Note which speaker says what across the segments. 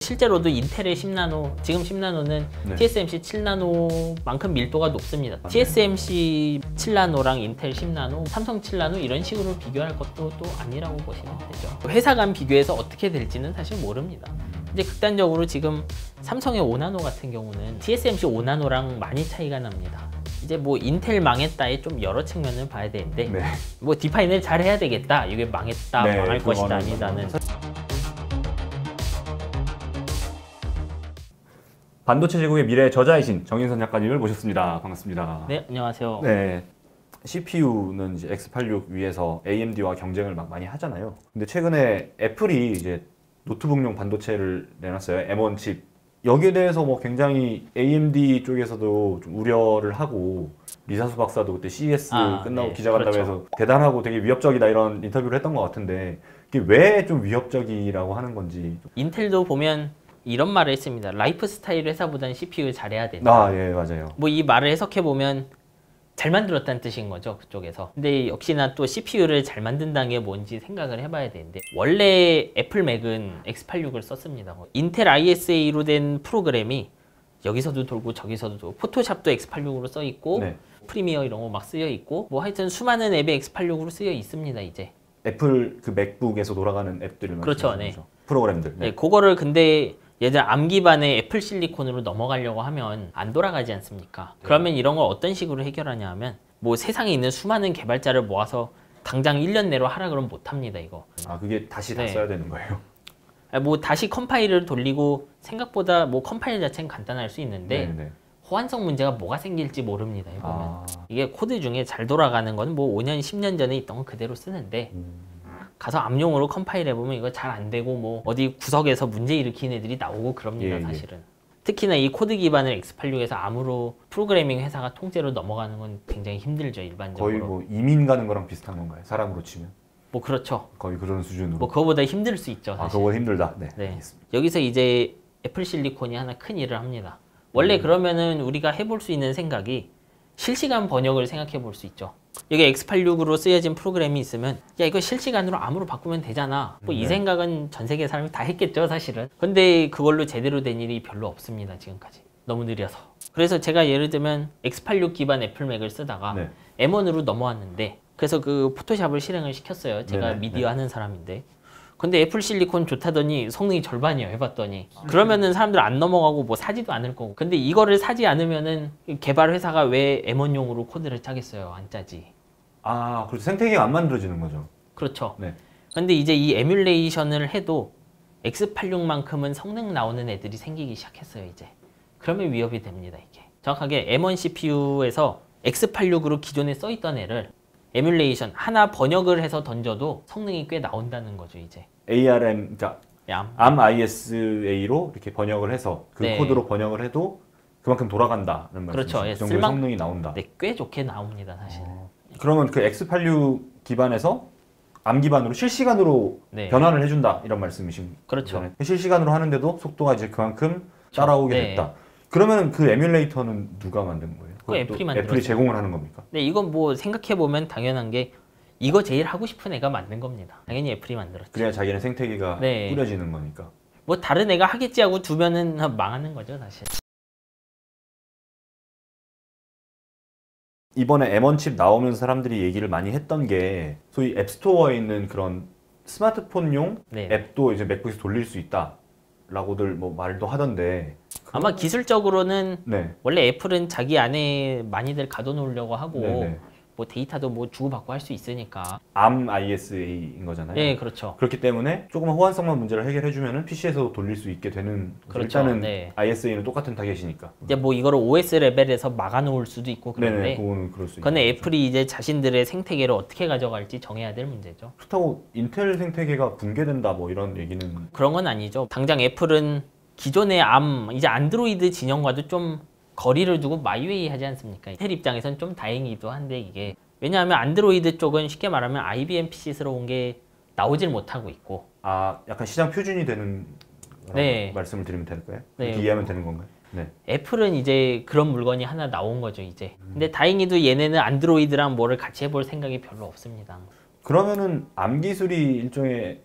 Speaker 1: 실제로도 인텔의 10나노, 지금 10나노는
Speaker 2: 네.
Speaker 1: TSMC 7나노만큼 밀도가 높습니다. TSMC 7나노랑 인텔 10나노, 삼성 7나노 이런 식으로 비교할 것도 또 아니라고 보시면 되죠. 회사 간 비교해서 어떻게 될지는 사실 모릅니다. 이제 극단적으로 지금 삼성의 5나노 같은 경우는 TSMC 5나노랑 많이 차이가 납니다. 이제 뭐 인텔 망했다에 좀 여러 측면을 봐야 되는데
Speaker 2: 네.
Speaker 1: 뭐 디파인을 잘 해야 되겠다. 이게 망했다,
Speaker 2: 네,
Speaker 1: 망할 것이다
Speaker 2: 그거는
Speaker 1: 아니다는.
Speaker 2: 반도체 제국의 미래 저자이신 정인선 작가님을 모셨습니다. 반갑습니다.
Speaker 1: 네, 안녕하세요.
Speaker 2: 네. CPU는 이제 x86 위에서 AMD와 경쟁을 막 많이 하잖아요. 근데 최근에 애플이 이제 노트북용 반도체를 내놨어요. M1 칩. 여기에 대해서 뭐 굉장히 AMD 쪽에서도 좀 우려를 하고, 리사수 박사도 그때 CES 끝나고
Speaker 1: 네,
Speaker 2: 기자간담회에서
Speaker 1: 그렇죠.
Speaker 2: 대단하고 되게 위협적이다 이런 인터뷰를 했던 것 같은데, 이게 왜 좀 위협적이라고 하는 건지.
Speaker 1: 인텔도 보면 이런 말을 했습니다. 라이프 스타일 회사보다는 CPU 잘해야 된다.
Speaker 2: 아, 예, 맞아요.
Speaker 1: 뭐 이 말을 해석해 보면 잘 만들었다는 뜻인 거죠, 그쪽에서. 근데 역시나 또 CPU를 잘 만든다는 게 뭔지 생각을 해봐야 되는데, 원래 애플 맥은 X86을 썼습니다. 인텔 ISA로 된 프로그램이 여기서도 돌고 저기서도 돌고, 포토샵도 X86으로 써 있고,
Speaker 2: 네.
Speaker 1: 프리미어 이런 거 막 쓰여 있고, 뭐 하여튼 수많은 앱에 X86으로 쓰여 있습니다, 이제.
Speaker 2: 애플 그 맥북에서 돌아가는 앱들을
Speaker 1: 그렇죠,
Speaker 2: 말씀하시는
Speaker 1: 네.
Speaker 2: 거죠. 프로그램들.
Speaker 1: 네, 그거를 근데 예전 ARM 기반의 애플 실리콘으로 넘어가려고 하면 안 돌아가지 않습니까? 그러면 이런 걸 어떤 식으로 해결하냐 하면, 뭐 세상에 있는 수많은 개발자를 모아서 당장 1년 내로 하라 그러면 못 합니다, 이거.
Speaker 2: 아, 그게 다시 다
Speaker 1: 네.
Speaker 2: 써야 되는 거예요?
Speaker 1: 뭐 다시 컴파일을 돌리고, 생각보다 뭐 컴파일 자체는 간단할 수 있는데
Speaker 2: 네.
Speaker 1: 호환성 문제가 뭐가 생길지 모릅니다, 이거는.
Speaker 2: 아,
Speaker 1: 이게 코드 중에 잘 돌아가는 건 뭐 5년, 10년 전에 있던 건 그대로 쓰는데, 가서 암용으로 컴파일 해보면 이거 잘 안 되고, 뭐 어디 구석에서 문제 일으키는 애들이 나오고 그럽니다,
Speaker 2: 예, 예.
Speaker 1: 사실은. 특히나 이 코드 기반을 X86에서 암으로 프로그래밍 회사가 통째로 넘어가는 건 굉장히 힘들죠, 일반적으로.
Speaker 2: 거의 뭐 이민 가는 거랑 비슷한 건가요? 사람으로 치면?
Speaker 1: 뭐 그렇죠.
Speaker 2: 거의 그런 수준으로.
Speaker 1: 뭐 그거보다 힘들 수 있죠,
Speaker 2: 아,
Speaker 1: 사실.
Speaker 2: 그거 힘들다. 네.
Speaker 1: 네.
Speaker 2: 알겠습니다.
Speaker 1: 여기서 이제 애플 실리콘이 하나 큰 일을 합니다. 원래 그러면은 우리가 해볼 수 있는 생각이 실시간 번역을 생각해 볼 수 있죠. 여기 X86으로 쓰여진 프로그램이 있으면, 야, 이거 실시간으로 암으로 바꾸면 되잖아. 뭐 이
Speaker 2: 네.
Speaker 1: 생각은 전 세계 사람이 다 했겠죠, 사실은. 근데 그걸로 제대로 된 일이 별로 없습니다, 지금까지. 너무 느려서. 그래서 제가 예를 들면 X86 기반 애플 맥을 쓰다가
Speaker 2: 네.
Speaker 1: M1으로 넘어왔는데, 그래서 그 포토샵을 실행을 시켰어요. 제가
Speaker 2: 네네,
Speaker 1: 미디어 하는 사람인데. 근데 애플 실리콘 좋다더니 성능이 절반이에요, 해봤더니. 그러면은 사람들 안 넘어가고 뭐 사지도 않을 거고. 근데 이거를 사지 않으면은 개발 회사가 왜 M1용으로 코드를 짜겠어요? 안 짜지.
Speaker 2: 아, 그렇죠. 생태계가 안 만들어지는 거죠.
Speaker 1: 그렇죠.
Speaker 2: 네.
Speaker 1: 근데 이제 이 에뮬레이션을 해도 X86만큼은 성능 나오는 애들이 생기기 시작했어요, 이제. 그러면 위협이 됩니다, 이게. 정확하게 M1 CPU에서 X86으로 기존에 써있던 애를 에뮬레이션 하나 번역을 해서 던져도 성능이 꽤 나온다는 거죠, 이제.
Speaker 2: ARM, 그러니까
Speaker 1: 얌.
Speaker 2: ARM ISA로 이렇게 번역을 해서 그
Speaker 1: 네.
Speaker 2: 코드로 번역을 해도 그만큼 돌아간다는 말씀이죠.
Speaker 1: 그렇죠. 예,
Speaker 2: 그 정도의
Speaker 1: 쓸만-
Speaker 2: 성능이 나온다.
Speaker 1: 네, 꽤 좋게 나옵니다, 사실.
Speaker 2: 그러면 그 X86 기반에서 ARM 기반으로 실시간으로
Speaker 1: 네.
Speaker 2: 변환을 해준다 이런 말씀이신
Speaker 1: 그렇죠.
Speaker 2: 거잖아요. 실시간으로 하는데도 속도가 이제 그만큼 따라오게
Speaker 1: 네.
Speaker 2: 됐다. 그러면 그 에뮬레이터는 누가 만든 거예요?
Speaker 1: 그거 애플이
Speaker 2: 그것도
Speaker 1: 만들었죠.
Speaker 2: 애플이 제공을 하는 겁니까?
Speaker 1: 근데 이건 뭐 생각해보면 당연한 게, 이거 제일 하고 싶은 애가 만든 겁니다. 당연히 애플이 만들었죠.
Speaker 2: 그래야 자기는 생태계가
Speaker 1: 네.
Speaker 2: 꾸려지는 거니까.
Speaker 1: 뭐 다른 애가 하겠지 하고 두면은 망하는 거죠, 사실.
Speaker 2: 이번에 M1 칩 나오면서 사람들이 얘기를 많이 했던 게, 소위 앱스토어에 있는 그런 스마트폰용
Speaker 1: 네.
Speaker 2: 앱도 이제 맥북에서 돌릴 수 있다라고들 뭐 말도 하던데.
Speaker 1: 아마 기술적으로는
Speaker 2: 네.
Speaker 1: 원래 애플은 자기 안에 많이들 가둬놓으려고 하고,
Speaker 2: 네네.
Speaker 1: 뭐 데이터도 뭐 주고받고 할 수 있으니까.
Speaker 2: ARM ISA인 거잖아요.
Speaker 1: 네, 그렇죠.
Speaker 2: 그렇기 때문에 조금만 호환성만 문제를 해결해주면 PC에서도 돌릴 수 있게 되는.
Speaker 1: 그렇죠.
Speaker 2: 일단은
Speaker 1: 네.
Speaker 2: ISA는 똑같은 타겟이니까.
Speaker 1: 이제 뭐 이거를 OS 레벨에서 막아놓을 수도 있고 그런데,
Speaker 2: 네네, 그거는 그럴 수
Speaker 1: 그건
Speaker 2: 있죠.
Speaker 1: 애플이 이제 자신들의 생태계를 어떻게 가져갈지 정해야 될 문제죠.
Speaker 2: 그렇다고 인텔 생태계가 붕괴된다 뭐 이런 얘기는.
Speaker 1: 그런 건 아니죠. 당장 애플은 기존의 암, 이제 안드로이드 진영과도 좀 거리를 두고 마이웨이 하지 않습니까? 인텔 입장에선 좀 다행이기도 한데, 이게 왜냐하면 안드로이드 쪽은 쉽게 말하면 IBM PC스러운 게 나오질 못하고 있고.
Speaker 2: 아, 약간 시장 표준이 되는 거라고
Speaker 1: 네.
Speaker 2: 말씀을 드리면 될까요?
Speaker 1: 네.
Speaker 2: 이렇게 이해하면 되는 건가요? 네.
Speaker 1: 애플은 이제 그런 물건이 하나 나온 거죠, 이제. 근데 다행히도 얘네는 안드로이드랑 뭐를 같이 해볼 생각이 별로 없습니다.
Speaker 2: 그러면은 암 기술이 일종의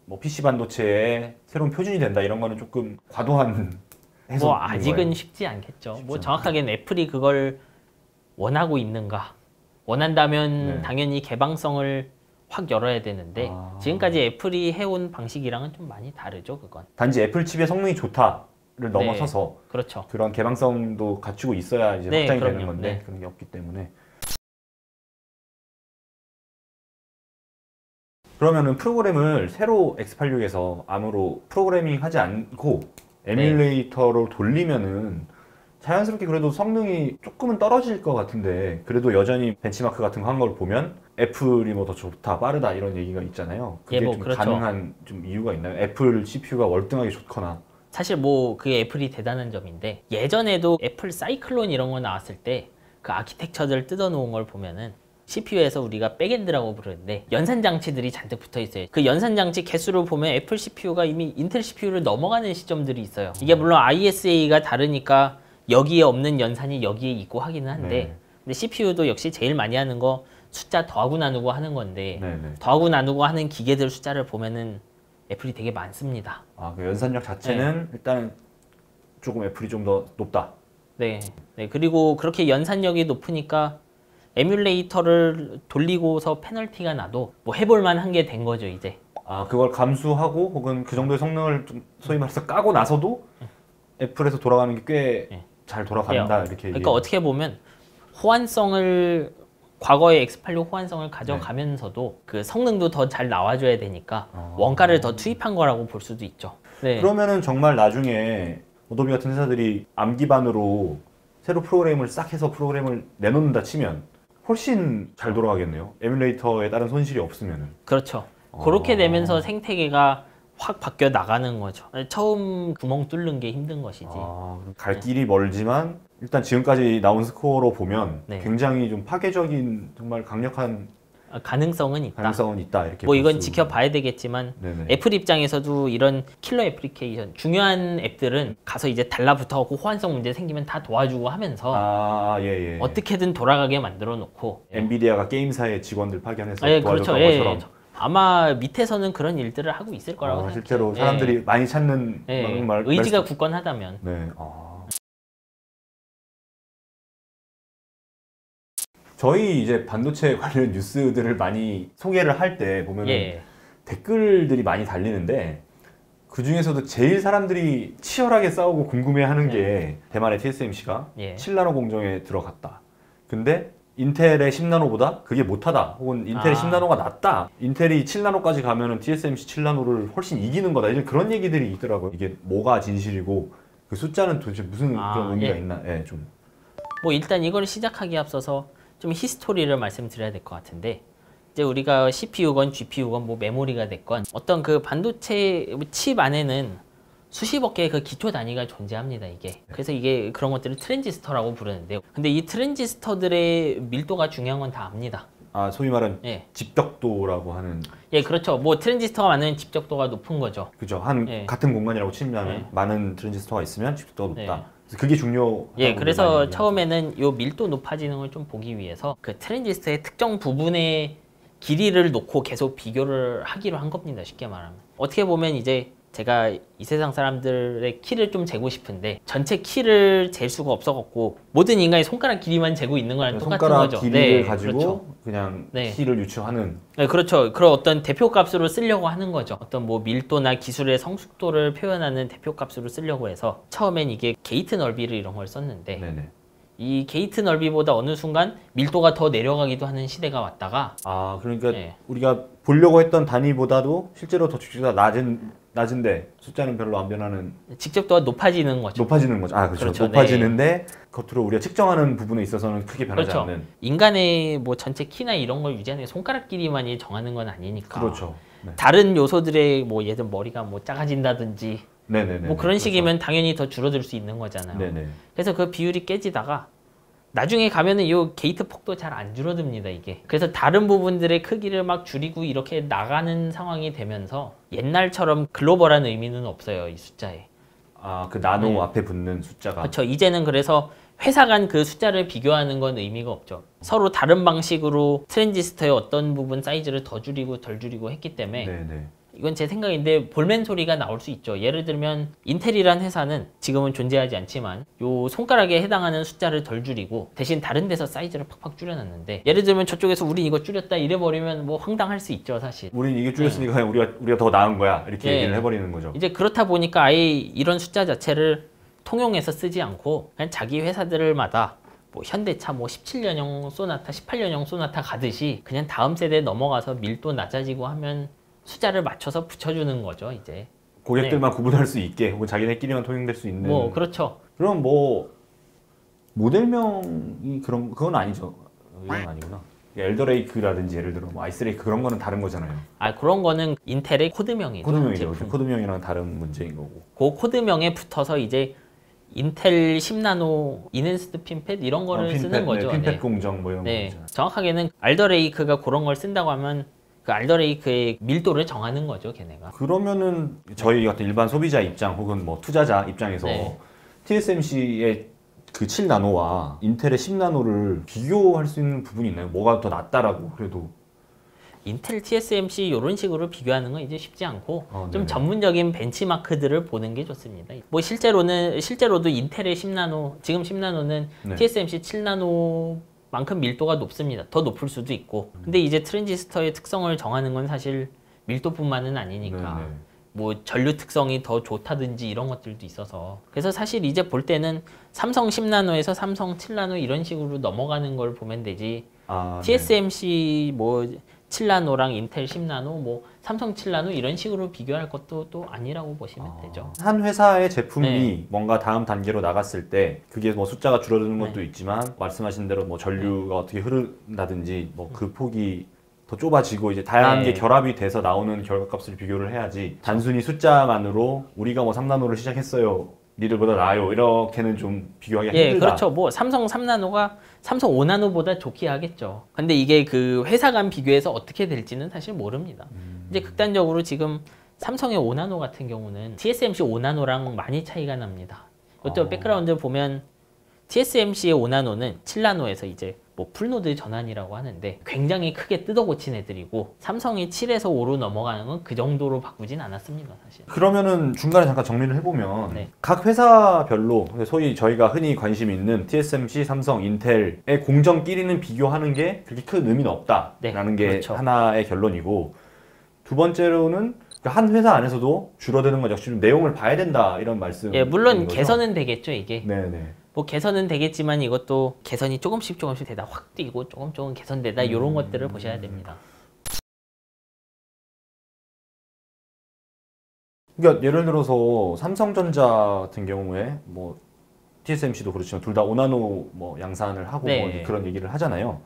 Speaker 2: 뭐 PC 반도체의 새로운 표준이 된다 이런 거는 조금 과도한 해석인
Speaker 1: 뭐 아직은
Speaker 2: 거예요.
Speaker 1: 쉽지 않겠죠. 뭐
Speaker 2: 쉽지
Speaker 1: 정확하게는 애플이 그걸 원하고 있는가? 원한다면
Speaker 2: 네.
Speaker 1: 당연히 개방성을 확 열어야 되는데
Speaker 2: 아.
Speaker 1: 지금까지 애플이 해온 방식이랑은 좀 많이 다르죠, 그건.
Speaker 2: 단지 애플 칩의 성능이 좋다를 넘어서서
Speaker 1: 그렇죠.
Speaker 2: 그런 개방성도 갖추고 있어야 이제
Speaker 1: 네,
Speaker 2: 확장이
Speaker 1: 그럼요.
Speaker 2: 되는 건데
Speaker 1: 네.
Speaker 2: 그런 게 없기 때문에. 그러면은 프로그램을 새로 X86에서 암으로 프로그래밍 하지 않고 에뮬레이터로 돌리면은 자연스럽게 그래도 성능이 조금은 떨어질 것 같은데 그래도 여전히 벤치마크 같은 거 한 걸 보면 애플이 뭐 더 좋다, 빠르다 이런 얘기가 있잖아요. 그게
Speaker 1: 예, 뭐
Speaker 2: 좀
Speaker 1: 그렇죠.
Speaker 2: 가능한 좀 이유가 있나요? 애플 CPU가 월등하게 좋거나.
Speaker 1: 사실 뭐 그게 애플이 대단한 점인데 예전에도 애플 사이클론 이런 거 나왔을 때 그 아키텍처들 뜯어놓은 걸 보면은 CPU에서 우리가 백엔드라고 부르는데 연산 장치들이 잔뜩 붙어 있어요. 그 연산 장치 개수를 보면 애플 CPU가 이미 인텔 CPU를 넘어가는 시점들이 있어요. 이게 물론 ISA가 다르니까 여기에 없는 연산이 여기에 있고 하기는 한데
Speaker 2: 네.
Speaker 1: 근데 CPU도 역시 제일 많이 하는 거 숫자 더하고 나누고 하는 건데
Speaker 2: 네네.
Speaker 1: 더하고 나누고 하는 기계들 숫자를 보면은 애플이 되게 많습니다.
Speaker 2: 아, 그 연산력 자체는 일단 조금 애플이 좀 더 높다.
Speaker 1: 네. 네. 그리고 그렇게 연산력이 높으니까 에뮬레이터를 돌리고서 페널티가 나도 뭐 해볼만 한 게 된 거죠, 이제.
Speaker 2: 아, 그걸 감수하고 혹은 그 정도의 성능을 좀 소위 말해서 까고 나서도 애플에서 돌아가는 게 꽤 잘
Speaker 1: 네.
Speaker 2: 돌아간다 이렇게.
Speaker 1: 그러니까 어떻게 보면 호환성을 과거의 X86 호환성을 가져가면서도 그 성능도 더 잘 나와줘야 되니까 원가를 더 투입한 거라고 볼 수도 있죠. 네.
Speaker 2: 그러면은 정말 나중에 어도비 같은 회사들이 암 기반으로 새로 프로그램을 싹 해서 프로그램을 내놓는다 치면 훨씬 잘 돌아가겠네요. 에뮬레이터에 다른 손실이 없으면은.
Speaker 1: 그렇죠. 그렇게 되면서 생태계가 확 바뀌어 나가는 거죠. 처음 구멍 뚫는 게 힘든 것이지.
Speaker 2: 아, 갈 길이 멀지만 일단 지금까지 나온 스코어로 보면
Speaker 1: 네.
Speaker 2: 굉장히 좀 파괴적인 정말 강력한
Speaker 1: 가능성은 있다.
Speaker 2: 가능성은 있다 이렇게.
Speaker 1: 뭐 이건
Speaker 2: 볼 수-
Speaker 1: 지켜봐야 되겠지만
Speaker 2: 네네.
Speaker 1: 애플 입장에서도 이런 킬러 애플리케이션 중요한 앱들은 가서 이제 달라붙어갖고 호환성 문제 생기면 다 도와주고 하면서
Speaker 2: 아, 예, 예.
Speaker 1: 어떻게든 돌아가게 만들어 놓고
Speaker 2: 엔비디아가 게임사의 직원들 파견해서
Speaker 1: 예,
Speaker 2: 도와줬던
Speaker 1: 그렇죠. 예,
Speaker 2: 것처럼.
Speaker 1: 아마 밑에서는 그런 일들을 하고 있을 거라고 생각해요.
Speaker 2: 실제로
Speaker 1: 예.
Speaker 2: 사람들이 많이 찾는
Speaker 1: 예,
Speaker 2: 말,
Speaker 1: 의지가
Speaker 2: 말씀-
Speaker 1: 굳건하다면
Speaker 2: 네. 저희 이제 반도체 관련 뉴스들을 많이 소개를 할 때 보면
Speaker 1: 예.
Speaker 2: 댓글들이 많이 달리는데 그 중에서도 제일 사람들이 치열하게 싸우고 궁금해하는 게 대만의 TSMC가
Speaker 1: 예.
Speaker 2: 7나노 공정에 들어갔다. 근데 인텔의 10나노보다 그게 못하다. 혹은 인텔의
Speaker 1: 아.
Speaker 2: 10나노가 낫다. 인텔이 7나노까지 가면은 TSMC 7나노를 훨씬 이기는 거다. 이제 그런 얘기들이 있더라고요. 이게 뭐가 진실이고 그 숫자는 도대체 무슨
Speaker 1: 아,
Speaker 2: 그런 의미가
Speaker 1: 예.
Speaker 2: 있나? 예, 좀.
Speaker 1: 뭐 일단 이걸 시작하기에 앞서서 좀 히스토리를 말씀드려야 될 것 같은데 이제 우리가 CPU건 GPU건 뭐 메모리가 됐건 어떤 그 반도체 칩 안에는 수십억 개의 그 기초 단위가 존재합니다, 이게. 그래서 이게 그런 것들을 트랜지스터라고 부르는데요. 근데 이 트랜지스터들의 밀도가 중요한 건 다 압니다.
Speaker 2: 아, 소위 말하는
Speaker 1: 예.
Speaker 2: 집벽도라고 하는.
Speaker 1: 예, 그렇죠. 뭐 트랜지스터가 많으면 집적도가 높은 거죠.
Speaker 2: 그죠. 한
Speaker 1: 예.
Speaker 2: 같은 공간이라고 치면
Speaker 1: 예.
Speaker 2: 많은 트랜지스터가 있으면 집벽도가 높다.
Speaker 1: 예.
Speaker 2: 그래서 그게 중요하다고
Speaker 1: 예,
Speaker 2: 많이
Speaker 1: 그래서
Speaker 2: 얘기하죠.
Speaker 1: 처음에는 요 밀도 높아지는 걸 좀 보기 위해서 그 트랜지스터의 특정 부분의 길이를 놓고 계속 비교를 하기로 한 겁니다. 쉽게 말하면. 어떻게 보면 이제 제가 이 세상 사람들의 키를 좀 재고 싶은데 전체 키를 잴 수가 없어갖고 모든 인간이 손가락 길이만 재고 있는 거랑 똑같은
Speaker 2: 손가락
Speaker 1: 거죠.
Speaker 2: 길이를
Speaker 1: 네,
Speaker 2: 가지고
Speaker 1: 그렇죠.
Speaker 2: 그냥
Speaker 1: 네.
Speaker 2: 키를 유추하는.
Speaker 1: 네, 그렇죠. 그런 어떤 대표 값으로 쓰려고 하는 거죠. 어떤 뭐 밀도나 기술의 성숙도를 표현하는 대표 값으로 쓰려고 해서 처음엔 이게 게이트 넓이를 이런 걸 썼는데
Speaker 2: 네네.
Speaker 1: 이 게이트 넓이보다 어느 순간 밀도가 더 내려가기도 하는 시대가 왔다가
Speaker 2: 아, 그러니까
Speaker 1: 예.
Speaker 2: 우리가 보려고 했던 단위보다도 실제로 더 집중도가 낮은데 숫자는 별로 안 변하는,
Speaker 1: 직접도가 높아지는 거죠.
Speaker 2: 높아지는 거죠. 아, 그렇죠.
Speaker 1: 그렇죠.
Speaker 2: 높아지는데 겉으로 우리가 측정하는 부분에 있어서는 크게 변하지
Speaker 1: 그렇죠.
Speaker 2: 않는.
Speaker 1: 인간의 뭐 전체 키나 이런 걸 유지하는 게 손가락 길이만이 정하는 건 아니니까.
Speaker 2: 그렇죠. 네.
Speaker 1: 다른 요소들의 뭐 예를 들어 머리가 뭐 작아진다든지
Speaker 2: 네네네.
Speaker 1: 뭐 그런 식이면 당연히 더 줄어들 수 있는 거잖아요.
Speaker 2: 네네.
Speaker 1: 그래서 그 비율이 깨지다가 나중에 가면은 이 게이트 폭도 잘 안 줄어듭니다, 이게. 그래서 다른 부분들의 크기를 막 줄이고 이렇게 나가는 상황이 되면서 옛날처럼 글로벌한 의미는 없어요, 이 숫자에.
Speaker 2: 아, 그 나노
Speaker 1: 네.
Speaker 2: 앞에 붙는 숫자가.
Speaker 1: 그렇죠. 이제는 그래서 회사 간 그 숫자를 비교하는 건 의미가 없죠. 서로 다른 방식으로 트랜지스터의 어떤 부분 사이즈를 더 줄이고 덜 줄이고 했기 때문에
Speaker 2: 네네.
Speaker 1: 이건 제 생각인데 볼멘 소리가 나올 수 있죠. 예를 들면 인텔이란 회사는 지금은 존재하지 않지만 요 손가락에 해당하는 숫자를 덜 줄이고 대신 다른 데서 사이즈를 팍팍 줄여놨는데, 예를 들면 저쪽에서 우린 이거 줄였다 이래버리면 뭐 황당할 수 있죠 사실.
Speaker 2: 우린 이게 줄였으니까 우리가 더 나은 거야 이렇게
Speaker 1: 네.
Speaker 2: 얘기를 해버리는 거죠.
Speaker 1: 이제 그렇다 보니까 아예 이런 숫자 자체를 통용해서 쓰지 않고 그냥 자기 회사들마다 뭐 현대차 뭐 17년형 소나타, 18년형 소나타 가듯이 그냥 다음 세대에 넘어가서 밀도 낮아지고 하면 숫자를 맞춰서 붙여주는 거죠 이제.
Speaker 2: 고객들만 구분할 수 있게, 혹은 자기네끼리만 통용될 수 있는.
Speaker 1: 뭐 그렇죠.
Speaker 2: 그럼 뭐 모델명이 그건 아니죠. 이건 아니구나. 엘더레이크라든지 예를 들어 뭐 아이스레이크 그런 거는 다른 거잖아요.
Speaker 1: 아, 그런 거는 인텔의 코드명이죠.
Speaker 2: 코드명이죠.
Speaker 1: 제품.
Speaker 2: 코드명이랑 다른 문제인 거고.
Speaker 1: 그 코드명에 붙어서 이제 인텔 10나노 이넨스드 핀팻 이런 거를
Speaker 2: 핀팻,
Speaker 1: 쓰는 거죠.
Speaker 2: 핀팻 공정 뭐 이런
Speaker 1: 네.
Speaker 2: 거죠.
Speaker 1: 정확하게는 알더레이크가 그런 걸 쓴다고 하면 그 알더레이크의 밀도를 정하는 거죠, 걔네가.
Speaker 2: 그러면은 저희 같은 일반 소비자 입장 혹은 뭐 투자자 입장에서
Speaker 1: 네.
Speaker 2: TSMC의 그 7나노와 인텔의 10나노를 비교할 수 있는 부분이 있나요? 뭐가 더 낫다라고 그래도.
Speaker 1: 인텔 TSMC 이런 식으로 비교하는 건 이제 쉽지 않고 좀
Speaker 2: 네네.
Speaker 1: 전문적인 벤치마크들을 보는 게 좋습니다. 뭐 실제로도 인텔의 10나노, 지금 10나노는
Speaker 2: 네.
Speaker 1: TSMC 7나노만큼 밀도가 높습니다. 더 높을 수도 있고. 근데 이제 트랜지스터의 특성을 정하는 건 사실 밀도뿐만은 아니니까.
Speaker 2: 네네.
Speaker 1: 뭐 전류 특성이 더 좋다든지 이런 것들도 있어서, 그래서 사실 이제 볼 때는 삼성 10나노에서 삼성 7나노 이런 식으로 넘어가는 걸 보면 되지.
Speaker 2: 아,
Speaker 1: TSMC 뭐 7나노랑 인텔 10나노, 뭐 삼성 7나노 이런 식으로 비교할 것도 또 아니라고 보시면 되죠.
Speaker 2: 한 회사의 제품이
Speaker 1: 네.
Speaker 2: 뭔가 다음 단계로 나갔을 때 그게 뭐 숫자가 줄어드는 것도
Speaker 1: 네.
Speaker 2: 있지만 말씀하신 대로 뭐 전류가 어떻게 흐른다든지 뭐 그 폭이 더 좁아지고 이제 다양한
Speaker 1: 네.
Speaker 2: 게 결합이 돼서 나오는 결과값을 비교를 해야지, 단순히 숫자만으로 우리가 뭐 3나노를 시작했어요, 니들보다 나아요, 이렇게는 좀 비교하기가
Speaker 1: 예,
Speaker 2: 힘들다.
Speaker 1: 그렇죠. 뭐 삼성 3나노가 삼성 5나노보다 좋게 하겠죠. 근데 이게 그 회사 간 비교해서 어떻게 될지는 사실 모릅니다. 이제 극단적으로 지금 삼성의 5나노 같은 경우는 TSMC 5나노랑 많이 차이가 납니다. 이것도 백그라운드 보면 TSMC의 5나노는 7나노에서 이제 뭐 풀노드 전환이라고 하는데 굉장히 크게 뜯어 고친 애들이고, 삼성이 7에서 5로 넘어가는 건 그 정도로 바꾸진 않았습니다 사실.
Speaker 2: 그러면은 중간에 잠깐 정리를 해보면
Speaker 1: 네.
Speaker 2: 각 회사별로 소위 저희가 흔히 관심 있는 TSMC, 삼성, 인텔의 공정끼리는 비교하는 게 그렇게 큰 의미는 없다라는
Speaker 1: 네,
Speaker 2: 게
Speaker 1: 그렇죠.
Speaker 2: 하나의 결론이고, 두 번째로는 한 회사 안에서도 줄어드는 건 역시 좀 내용을 봐야 된다, 이런 말씀.
Speaker 1: 예, 물론 개선은 되겠죠 이게.
Speaker 2: 네네.
Speaker 1: 뭐 개선은 되겠지만 이것도 개선이 조금씩 되다 확 뛰고 조금 개선되다 이런 것들을 보셔야 됩니다.
Speaker 2: 그러니까 예를 들어서 삼성전자 같은 경우에 뭐 TSMC도 그렇지만 둘 다 5나노 뭐 양산을 하고
Speaker 1: 네.
Speaker 2: 뭐 그런 얘기를 하잖아요.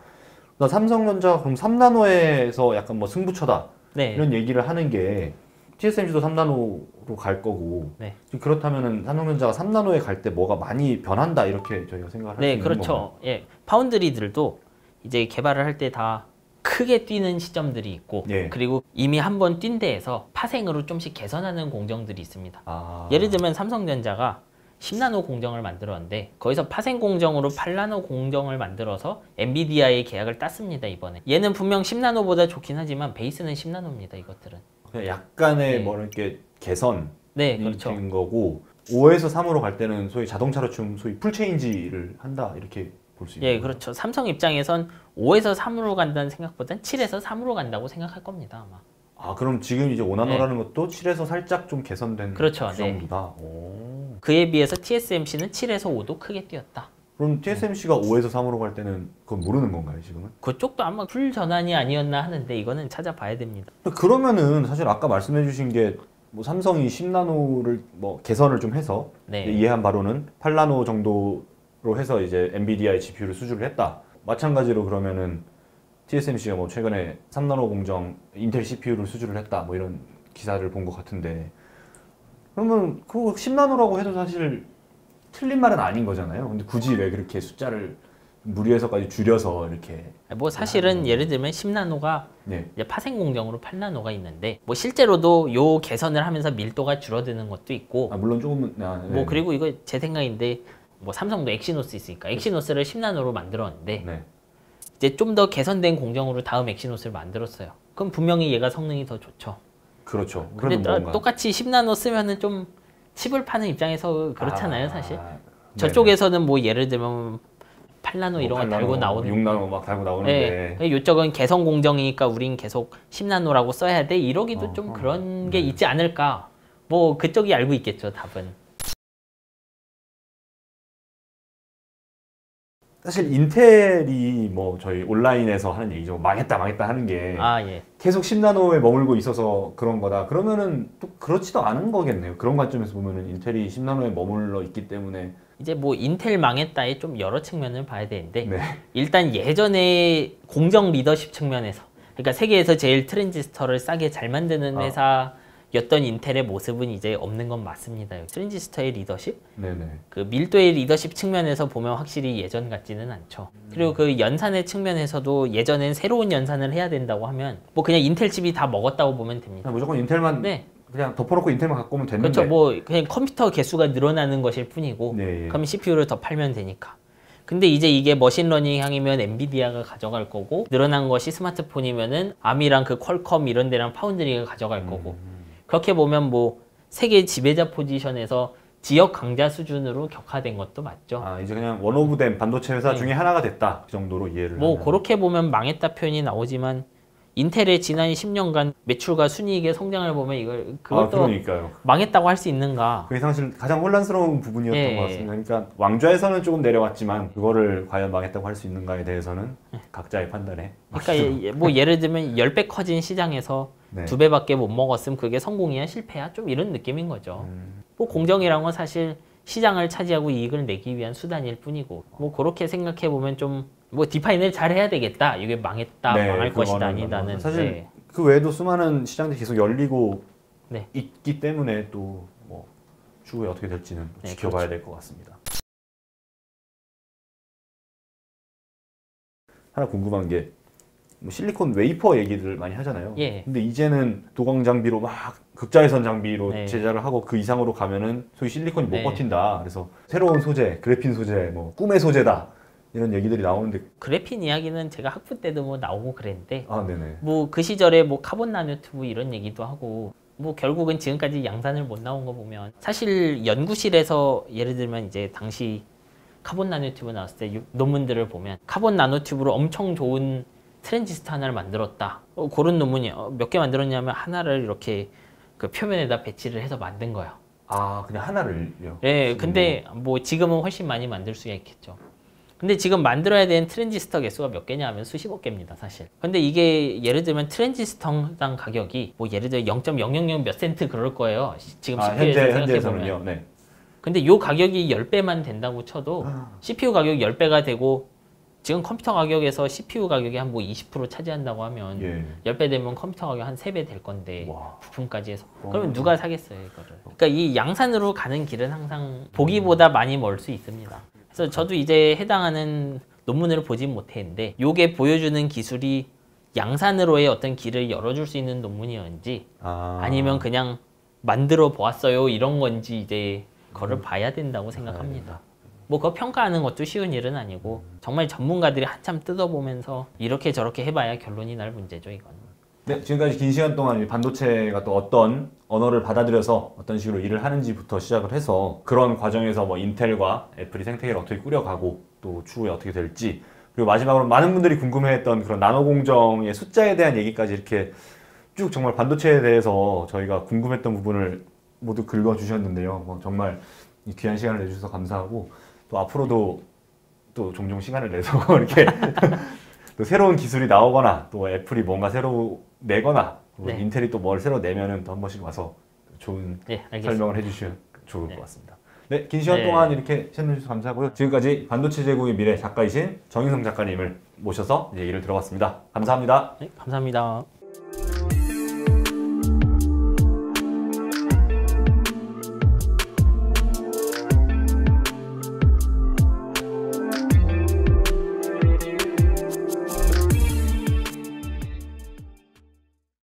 Speaker 2: 그러니까 삼성전자 그럼 3나노에서 약간 뭐 승부처다
Speaker 1: 네.
Speaker 2: 이런 얘기를 하는 게, TSMC도 3나노로 갈 거고,
Speaker 1: 네.
Speaker 2: 그렇다면은 삼성전자가 3나노에 갈 때 뭐가 많이 변한다 이렇게 저희가 생각을 할 수
Speaker 1: 네,
Speaker 2: 있는 건가요?
Speaker 1: 그렇죠. 예, 파운드리들도 이제 개발을 할 때 다 크게 뛰는 시점들이 있고,
Speaker 2: 예.
Speaker 1: 그리고 이미 한번 뛴 데에서 파생으로 좀씩 개선하는 공정들이 있습니다.
Speaker 2: 아.
Speaker 1: 예를 들면 삼성전자가 10나노 공정을 만들었는데 거기서 파생 공정으로 8나노 공정을 만들어서 엔비디아의 계약을 땄습니다 이번에. 얘는 분명 10나노보다 좋긴 하지만 베이스는 10나노입니다 이것들은.
Speaker 2: 그냥 약간의
Speaker 1: 네.
Speaker 2: 뭐 이렇게 개선이
Speaker 1: 네, 그렇죠.
Speaker 2: 된 거고, 5에서 3으로 갈 때는 소위 자동차로 치면 소위 풀체인지를 한다 이렇게 볼 수 있는
Speaker 1: 예,
Speaker 2: 거예요.
Speaker 1: 그렇죠. 삼성 입장에선 5에서 3으로 간다는 생각보단 7에서 3으로 간다고 생각할 겁니다 아마.
Speaker 2: 아, 그럼 지금 이제 5나노라는 것도 7에서 살짝 좀 개선된
Speaker 1: 그렇죠,
Speaker 2: 그 정도다. 오.
Speaker 1: 그에 비해서 TSMC는 7에서 5도 크게 뛰었다.
Speaker 2: 그럼 TSMC가 5에서 3으로 갈 때는 그건 모르는 건가요, 지금은?
Speaker 1: 그쪽도 아마 풀 전환이 아니었나 하는데 이거는 찾아봐야 됩니다.
Speaker 2: 그러면은 사실 아까 말씀해 주신 게 뭐 삼성이 10나노를 뭐 개선을 좀 해서
Speaker 1: 네.
Speaker 2: 이해한 바로는 8나노 정도로 해서 이제 엔비디아의 GPU를 수주를 했다. 마찬가지로 그러면은 TSMC가 뭐 최근에 3나노 공정 인텔 CPU를 수주를 했다. 뭐 이런 기사를 본 것 같은데, 그러면 그 10나노라고 해도 사실 틀린 말은 아닌 거잖아요. 근데 굳이 왜 그렇게 숫자를 무리해서까지 줄여서 이렇게.
Speaker 1: 뭐 사실은 예를 들면 10나노가
Speaker 2: 네.
Speaker 1: 이제 파생 공정으로 8나노가 있는데, 뭐 실제로도 요 개선을 하면서 밀도가 줄어드는 것도 있고,
Speaker 2: 아, 물론 조금은 네.
Speaker 1: 뭐 그리고 이거 제 생각인데 뭐 삼성도 엑시노스 있으니까 엑시노스를 10나노로 만들었는데
Speaker 2: 네.
Speaker 1: 이제 좀 더 개선된 공정으로 다음 엑시노스를 만들었어요. 그럼 분명히 얘가 성능이 더 좋죠.
Speaker 2: 그렇죠.
Speaker 1: 근데
Speaker 2: 그래도 뭔가
Speaker 1: 똑같이 10나노 쓰면은 좀 칩을 파는 입장에서 그렇잖아요, 사실.
Speaker 2: 네네.
Speaker 1: 저쪽에서는 뭐 예를 들면 8나노 이런 거
Speaker 2: 8나노,
Speaker 1: 달고 나오는
Speaker 2: 6나노 막 달고 나오는데
Speaker 1: 네. 이쪽은 개성 공정이니까 우린 계속 10나노라고 써야 돼. 이러기도 좀 그런 게 있지 않을까. 뭐 그쪽이 알고 있겠죠, 답은.
Speaker 2: 사실 인텔이 뭐 저희 온라인에서 하는 얘기죠. 망했다 하는 게
Speaker 1: 아, 예.
Speaker 2: 계속 10나노에 머물고 있어서 그런 거다. 그러면은 또 그렇지도 않은 거겠네요. 그런 관점에서 보면은 인텔이 10나노에 머물러 있기 때문에
Speaker 1: 이제 뭐 인텔 망했다에 좀 여러 측면을 봐야 되는데
Speaker 2: 네.
Speaker 1: 일단 예전에 공정 리더십 측면에서 그러니까 세계에서 제일 트랜지스터를 싸게 잘 만드는 회사였던 인텔의 모습은 이제 없는 건 맞습니다. 트랜지스터의 리더십?
Speaker 2: 네네.
Speaker 1: 그 밀도의 리더십 측면에서 보면 확실히 예전 같지는 않죠. 그리고 그 연산의 측면에서도 예전엔 새로운 연산을 해야 된다고 하면 뭐 그냥 인텔 칩이 다 먹었다고 보면 됩니다.
Speaker 2: 무조건 인텔만
Speaker 1: 네.
Speaker 2: 그냥 덮어놓고 인텔만 갖고 오면 됐는데
Speaker 1: 그렇죠. 뭐 그냥 컴퓨터 개수가 늘어나는 것일 뿐이고
Speaker 2: 네, 예.
Speaker 1: 그럼 CPU를 더 팔면 되니까. 근데 이제 이게 머신러닝 향이면 엔비디아가 가져갈 거고 늘어난 것이 스마트폰이면은 암이랑 그 퀄컴 이런 데랑 파운드리가 가져갈 거고 그렇게 보면 뭐 세계 지배자 포지션에서 지역 강자 수준으로 격화된 것도 맞죠.
Speaker 2: 아 이제 그냥 원오브된 반도체 회사 중에 하나가 됐다 그 정도로 이해를
Speaker 1: 뭐
Speaker 2: 하면.
Speaker 1: 그렇게 보면 망했다 표현이 나오지만 인텔의 지난 10년간 매출과 순이익의 성장을 보면 그것도
Speaker 2: 그러니까요.
Speaker 1: 망했다고 할 수 있는가?
Speaker 2: 그게 사실 가장 혼란스러운 부분이었던
Speaker 1: 예.
Speaker 2: 것 같습니다. 그러니까 왕좌에서는 조금 내려왔지만 그거를 과연 망했다고 할 수 있는가에 대해서는 각자의 판단에
Speaker 1: 그러니까 뭐 예를 들면 10배 커진 시장에서
Speaker 2: 네.
Speaker 1: 2배밖에 못 먹었으면 그게 성공이야 실패야 좀 이런 느낌인 거죠. 뭐 공정이란 건 사실 시장을 차지하고 이익을 내기 위한 수단일 뿐이고 뭐 그렇게 생각해 보면 좀 뭐 디파인을 잘 해야 되겠다. 이게 망했다,
Speaker 2: 네,
Speaker 1: 망할 것이다
Speaker 2: 그거는
Speaker 1: 아니다는
Speaker 2: 사실
Speaker 1: 네.
Speaker 2: 그 외에도 수많은 시장들이 계속 열리고
Speaker 1: 네.
Speaker 2: 있기 때문에 또 뭐 추후에 어떻게 될지는
Speaker 1: 네,
Speaker 2: 지켜봐야
Speaker 1: 그렇죠.
Speaker 2: 될 것 같습니다. 하나 궁금한 게 뭐 실리콘 웨이퍼 얘기를 많이 하잖아요.
Speaker 1: 예.
Speaker 2: 근데 이제는 도광 장비로 막 극자외선 장비로
Speaker 1: 네.
Speaker 2: 제작을 하고 그 이상으로 가면은 소위 실리콘이 못
Speaker 1: 네.
Speaker 2: 버틴다. 그래서 새로운 소재, 그래핀 소재, 뭐 꿈의 소재다 이런 얘기들이 나오는데
Speaker 1: 그래핀 이야기는 제가 학부 때도 뭐 나오고 그랬는데
Speaker 2: 네네.
Speaker 1: 뭐 그 시절에 뭐 카본 나노튜브 이런 얘기도 하고 뭐 결국은 지금까지 양산을 못 나온 거 보면 사실 연구실에서 예를 들면 이제 당시 카본 나노튜브 나왔을 때 논문들을 보면 카본 나노튜브로 엄청 좋은 트랜지스터 하나를 만들었다. 그런 논문이 몇 개 만들었냐면 하나를 이렇게 그 표면에다 배치를 해서 만든 거예요.
Speaker 2: 그냥 하나를요?
Speaker 1: 예, 근데 뭐 지금은 훨씬 많이 만들 수가 있겠죠. 근데 지금 만들어야 되는 트랜지스터 개수가 몇 개냐 하면 수십억 개입니다, 사실. 근데 이게 예를 들면 트랜지스터당 가격이 뭐 예를 들어 0.000 몇 센트 그럴 거예요. 지금 CPU에서 생각해보면.
Speaker 2: 현재는요. 네.
Speaker 1: 근데 요 가격이 10배만 된다고 쳐도 CPU 가격이 10배가 되고 지금 컴퓨터 가격에서 CPU 가격이 한 뭐 20% 차지한다고 하면
Speaker 2: 예.
Speaker 1: 10배 되면 컴퓨터 가격 한 3배 될 건데
Speaker 2: 와.
Speaker 1: 부품까지 해서 그러면 누가 사겠어요 이거를. 그러니까 이 양산으로 가는 길은 항상 보기보다 많이 멀 수 있습니다. 그래서 저도 이제 해당하는 논문을 보진 못했는데 요게 보여주는 기술이 양산으로의 어떤 길을 열어줄 수 있는 논문이었는지 아니면 그냥 만들어 보았어요 이런 건지 이제 그거를 봐야 된다고 생각합니다. 뭐 그거 평가하는 것도 쉬운 일은 아니고 정말 전문가들이 한참 뜯어보면서 이렇게 저렇게 해봐야 결론이 날 문제죠 이건.
Speaker 2: 네, 지금까지 긴 시간 동안 이 반도체가 또 어떤 언어를 받아들여서 어떤 식으로 일을 하는지부터 시작을 해서 그런 과정에서 뭐 인텔과 애플이 생태계를 어떻게 꾸려가고 또 추후에 어떻게 될지 그리고 마지막으로 많은 분들이 궁금해했던 그런 나노 공정의 숫자에 대한 얘기까지 이렇게 쭉 정말 반도체에 대해서 저희가 궁금했던 부분을 모두 긁어주셨는데요. 뭐 정말 이 귀한 시간을 내주셔서 감사하고 또 앞으로도 또 종종 시간을 내서 이렇게 또 새로운 기술이 나오거나 또 애플이 뭔가 새로 내거나
Speaker 1: 네.
Speaker 2: 인텔이 또 뭘 새로 내면은 또 한 번씩 와서 좋은 설명을 해주시면 좋을 것 같습니다. 네, 긴 시간 동안 이렇게 시청해주셔서 감사하고요. 지금까지 반도체 제공의 미래 작가이신 정인성 작가님을 모셔서 이제 일을 들어봤습니다. 감사합니다.
Speaker 1: 네, 감사합니다.